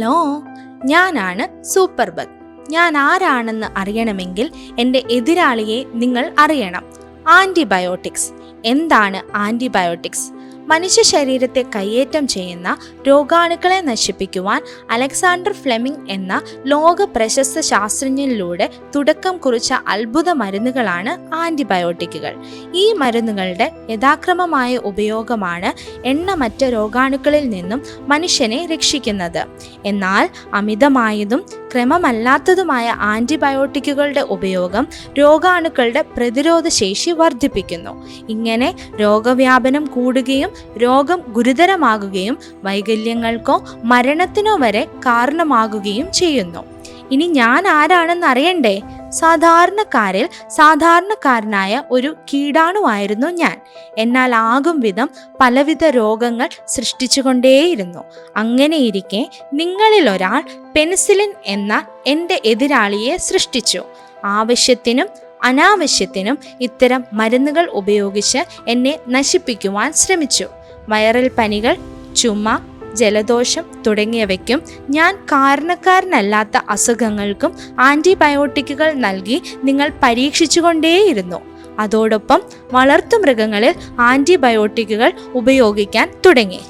Hello, ഞാനാണ് super bug. ഞാൻ ആരാണെന്ന് അറിയണമെങ്കിൽ എൻ്റെ എതിരാളിയെ നിങ്ങൾ അറിയണം. ആൻറ്റിബയോട്ടിക്സ്. എന്താണ് ആൻറ്റിബയോട്ടിക്സ്? മനുഷ്യ ശരീരത്തെ കയ്യേറ്റം ചെയ്യുന്ന രോഗാണുക്കളെ നശിപ്പിക്കുവാൻ അലക്സാണ്ടർ ഫ്ലെമിംഗ് എന്ന ലോക പ്രശസ്ത ശാസ്ത്രജ്ഞനിലൂടെ തുടക്കം കുറിച്ച അത്ഭുത മരുന്നുകളാണ് ആൻറ്റിബയോട്ടിക്കുകൾ. ഈ മരുന്നുകളുടെ യഥാക്രമമായ ഉപയോഗമാണ് എണ്ണമറ്റ രോഗാണുക്കളിൽ നിന്നും മനുഷ്യനെ രക്ഷിക്കുന്നത്. എന്നാൽ അമിതമായതും ക്രമമല്ലാത്തതുമായ ആൻറ്റിബയോട്ടിക്കുകളുടെ ഉപയോഗം രോഗാണുക്കളുടെ പ്രതിരോധ ശേഷി വർദ്ധിപ്പിക്കുന്നു. ഇങ്ങനെ രോഗവ്യാപനം കൂടുകയും രോഗം ഗുരുതരമാകുകയും വൈകല്യങ്ങൾക്കോ മരണത്തിനോ വരെ കാരണമാകുകയും ചെയ്യുന്നു. ഇനി ഞാൻ ആരാണെന്ന് അറിയണ്ടേ? സാധാരണക്കാരിൽ സാധാരണക്കാരനായ ഒരു കീടാണുവായിരുന്നു ഞാൻ. എന്നാൽ ആകും വിധം പലവിധ രോഗങ്ങൾ സൃഷ്ടിച്ചുകൊണ്ടേയിരുന്നു. അങ്ങനെയിരിക്കെ നിങ്ങളിൽ ഒരാൾ പെനിസിലിൻ എന്ന എൻ്റെ എതിരാളിയെ സൃഷ്ടിച്ചു. ആവശ്യത്തിനും അനാവശ്യത്തിനും ഇത്തരം മരുന്നുകൾ ഉപയോഗിച്ച് എന്നെ നശിപ്പിക്കുവാൻ ശ്രമിച്ചു. വൈറൽ പനികൾ, ചുമ, ജലദോഷം തുടങ്ങിയവയ്ക്കും ഞാൻ കാരണക്കാരനല്ലാത്ത അസുഖങ്ങൾക്കും ആൻറ്റിബയോട്ടിക്കുകൾ നൽകി നിങ്ങൾ പരീക്ഷിച്ചുകൊണ്ടേയിരുന്നു. അതോടൊപ്പം വളർത്തുമൃഗങ്ങളിൽ ആൻറ്റിബയോട്ടിക്കുകൾ ഉപയോഗിക്കാൻ തുടങ്ങി.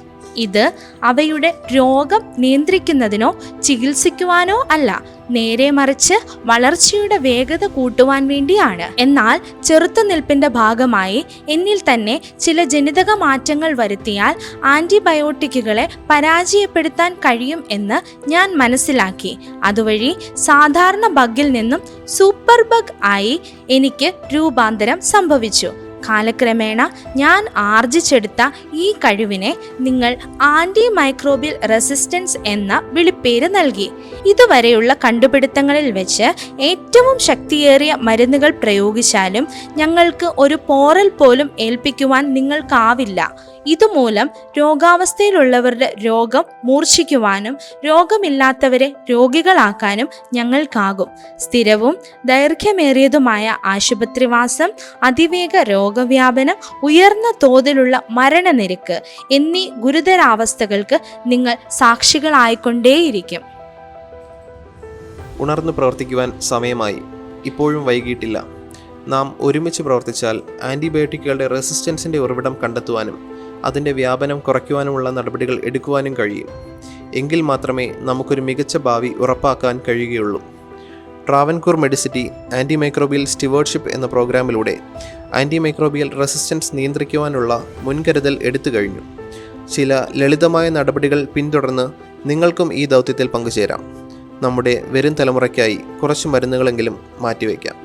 ഇത് അവയുടെ രോഗം നിയന്ത്രിക്കുന്നതിനോ ചികിത്സിക്കുവാനോ അല്ല, നേരെ മറിച്ച് വളർച്ചയുടെ വേഗത കൂട്ടുവാൻ വേണ്ടിയാണ്. എന്നാൽ ചെറുത്തുനിൽപ്പിന്റെ ഭാഗമായി എന്നിൽ തന്നെ ചില ജനിതക മാറ്റങ്ങൾ വരുത്തിയാൽ ആൻറ്റിബയോട്ടിക്കുകളെ പരാജയപ്പെടുത്താൻ കഴിയും എന്ന് ഞാൻ മനസ്സിലാക്കി. അതുവഴി സാധാരണ ബഗ്ഗിൽ നിന്നും സൂപ്പർ ബഗ് ആയി എനിക്ക് രൂപാന്തരം സംഭവിച്ചു. കാലക്രമേണ ഞാൻ ആർജിച്ചെടുത്ത ഈ കഴിവിനെ നിങ്ങൾ ആൻറ്റി മൈക്രോബിയൽ റെസിസ്റ്റൻസ് എന്ന വിളിപ്പേര് നൽകി. ഇതുവരെയുള്ള കണ്ടുപിടുത്തങ്ങളിൽ വെച്ച് ഏറ്റവും ശക്തിയേറിയ മരുന്നുകൾ പ്രയോഗിച്ചാലും ഞങ്ങൾക്ക് ഒരു പോറൽ പോലും ഏൽപ്പിക്കുവാൻ നിങ്ങൾക്കാവില്ല. ഇതുമൂലം രോഗാവസ്ഥയിലുള്ളവരുടെ രോഗം മൂർച്ഛിക്കുവാനും രോഗമില്ലാത്തവരെ രോഗികളാക്കാനും ഞങ്ങൾക്കാകും. സ്ഥിരവും ദൈർഘ്യമേറിയതുമായ ആശുപത്രിവാസം, അതിവേഗ രോഗവ്യാപനം, ഉയർന്ന തോതിലുള്ള മരണനിരക്ക് എന്നീ ഗുരുതരാവസ്ഥകൾക്ക് നിങ്ങൾ സാക്ഷികളായിക്കൊണ്ടേയിരിക്കും. ഉണർന്നു പ്രവർത്തിക്കുവാൻ സമയമായി. ഇപ്പോഴും വൈകിട്ടില്ല. നാം ഒരുമിച്ച് പ്രവർത്തിച്ചാൽ ആൻറ്റിബയോട്ടിക്കുകളുടെ റെസിസ്റ്റൻസിൻ്റെ ഉറവിടം കണ്ടെത്തുവാനും അതിൻ്റെ വ്യാപനം കുറയ്ക്കുവാനുമുള്ള നടപടികൾ എടുക്കുവാനും കഴിയും. എങ്കിൽ മാത്രമേ നമുക്കൊരു മികച്ച ഭാവി ഉറപ്പാക്കാൻ കഴിയുകയുള്ളൂ. ട്രാവൻകൂർ മെഡിസിറ്റി ആൻറ്റിമൈക്രോബിയൽ സ്റ്റിവേർഡ്ഷിപ്പ് എന്ന പ്രോഗ്രാമിലൂടെ ആൻറ്റിമൈക്രോബിയൽ റെസിസ്റ്റൻസ് നിയന്ത്രിക്കുവാനുള്ള മുൻകരുതൽ എടുത്തു കഴിഞ്ഞു. ചില ലളിതമായ നടപടികൾ പിന്തുടർന്ന് നിങ്ങൾക്കും ഈ ദൗത്യത്തിൽ പങ്കുചേരാം. നമ്മുടെ വരും തലമുറയ്ക്കായി കുറച്ച് മരുന്നുകളെങ്കിലും മാറ്റിവെക്കാം.